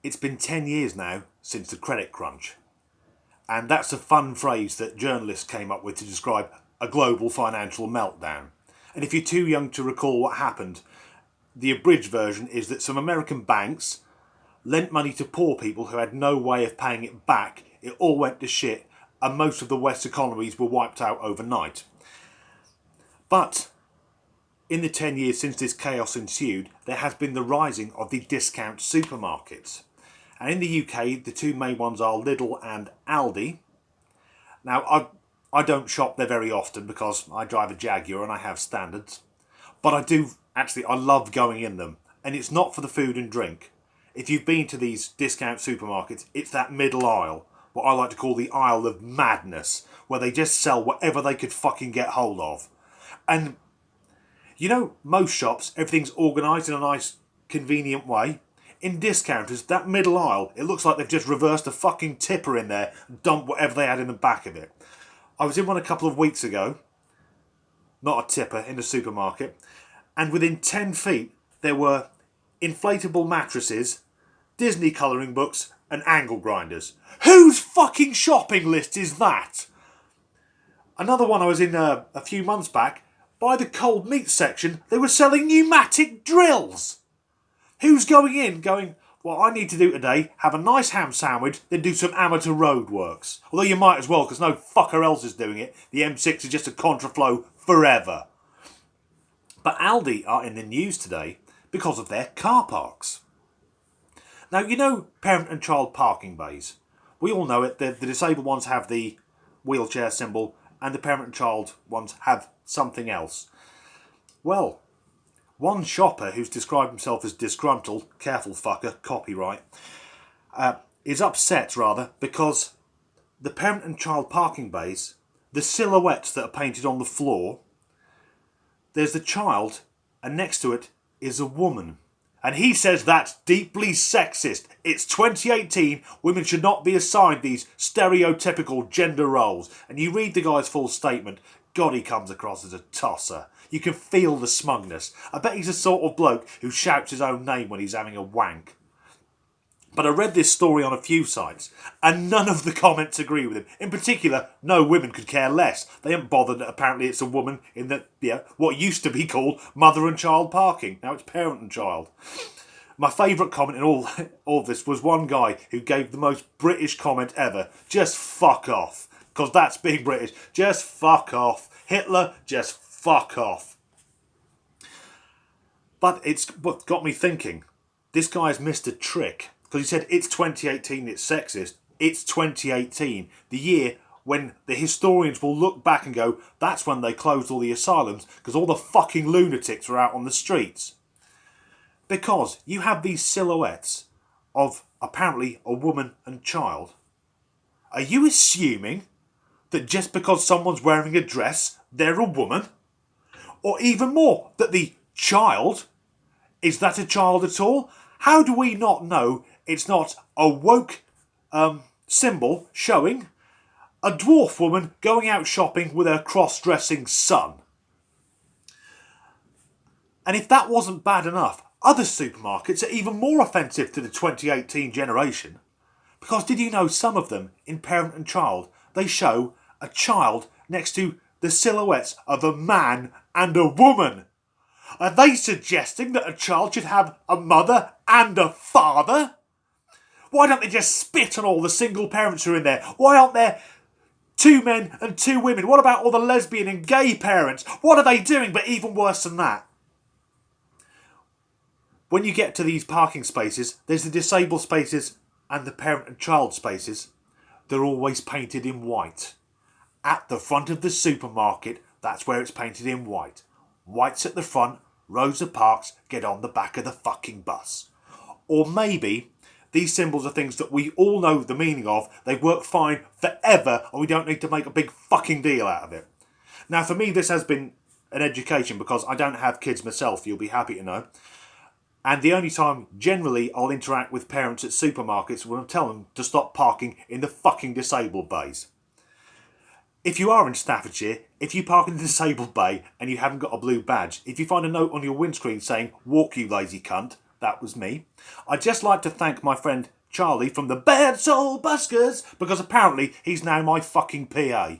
It's been 10 years now since the credit crunch. And that's a fun phrase that journalists came up with to describe a global financial meltdown. And if you're too young to recall what happened, the abridged version is that some American banks lent money to poor people who had no way of paying it back. It all went to shit, and most of the West economies were wiped out overnight. But in the 10 years since this chaos ensued, there has been the rising of the discount supermarkets. And in the UK, the two main ones are Lidl and Aldi. Now, I don't shop there very often because I drive a Jaguar and I have standards. But I love going in them. And it's not for the food and drink. If you've been to these discount supermarkets, it's that middle aisle, what I like to call the aisle of madness, where they just sell whatever they could fucking get hold of. And, you know, most shops, everything's organised in a nice, convenient way. In discounters, that middle aisle, it looks like they've just reversed a fucking tipper in there and dumped whatever they had in the back of it. I was in one a couple of weeks ago, not a tipper, in a supermarket, and within 10 feet there were inflatable mattresses, Disney colouring books and angle grinders. Whose fucking shopping list is that? Another one I was in a few months back, by the cold meat section, they were selling pneumatic drills. Who's going in going, what I need to do today, have a nice ham sandwich, then do some amateur road works. Although you might as well, because no fucker else is doing it. The M6 is just a contraflow forever. But Aldi are in the news today because of their car parks. Now, you know parent and child parking bays. We all know it. The disabled ones have the wheelchair symbol and the parent and child ones have something else. Well, one shopper who's described himself as disgruntled, careful fucker, copyright, is upset rather because the parent and child parking bays, the silhouettes that are painted on the floor, there's the child and next to it is a woman. And he says that's deeply sexist. It's 2018, women should not be assigned these stereotypical gender roles. And you read the guy's full statement, God, he comes across as a tosser. You can feel the smugness. I bet he's the sort of bloke who shouts his own name when he's having a wank. But I read this story on a few sites, and none of the comments agree with him. In particular, no women could care less. They haven't bothered that apparently it's a woman in what used to be called mother and child parking. Now it's parent and child. My favourite comment in all this was one guy who gave the most British comment ever. Just fuck off. Because that's being British. Just fuck off. Hitler, just fuck off. But it's what got me thinking. This guy's missed a trick. Because he said it's 2018, it's sexist. It's 2018, the year when the historians will look back and go, that's when they closed all the asylums because all the fucking lunatics were out on the streets. Because you have these silhouettes of apparently a woman and child. Are you assuming that just because someone's wearing a dress, they're a woman? Or even more, that the child, is that a child at all? How do we not know it's not a woke symbol showing a dwarf woman going out shopping with her cross-dressing son? And if that wasn't bad enough, other supermarkets are even more offensive to the 2018 generation. Because did you know some of them, in parent and child, they show a child next to the silhouettes of a man and a woman? Are they suggesting that a child should have a mother and a father? Why don't they just spit on all the single parents who are in there? Why aren't there 2 men and 2 women? What about all the lesbian and gay parents? What are they doing? But even worse than that, when you get to these parking spaces, there's the disabled spaces and the parent and child spaces. They're always painted in white. At the front of the supermarket, that's where it's painted in white. White's at the front, Rosa Parks, get on the back of the fucking bus. Or maybe these symbols are things that we all know the meaning of, they work fine forever, and we don't need to make a big fucking deal out of it. Now for me this has been an education because I don't have kids myself, you'll be happy to know. And the only time generally I'll interact with parents at supermarkets when I tell them to stop parking in the fucking disabled bays. If you are in Staffordshire, if you park in the disabled bay and you haven't got a blue badge, if you find a note on your windscreen saying, walk you lazy cunt, that was me. I'd just like to thank my friend Charlie from the Bad Soul Buskers, because apparently he's now my fucking PA.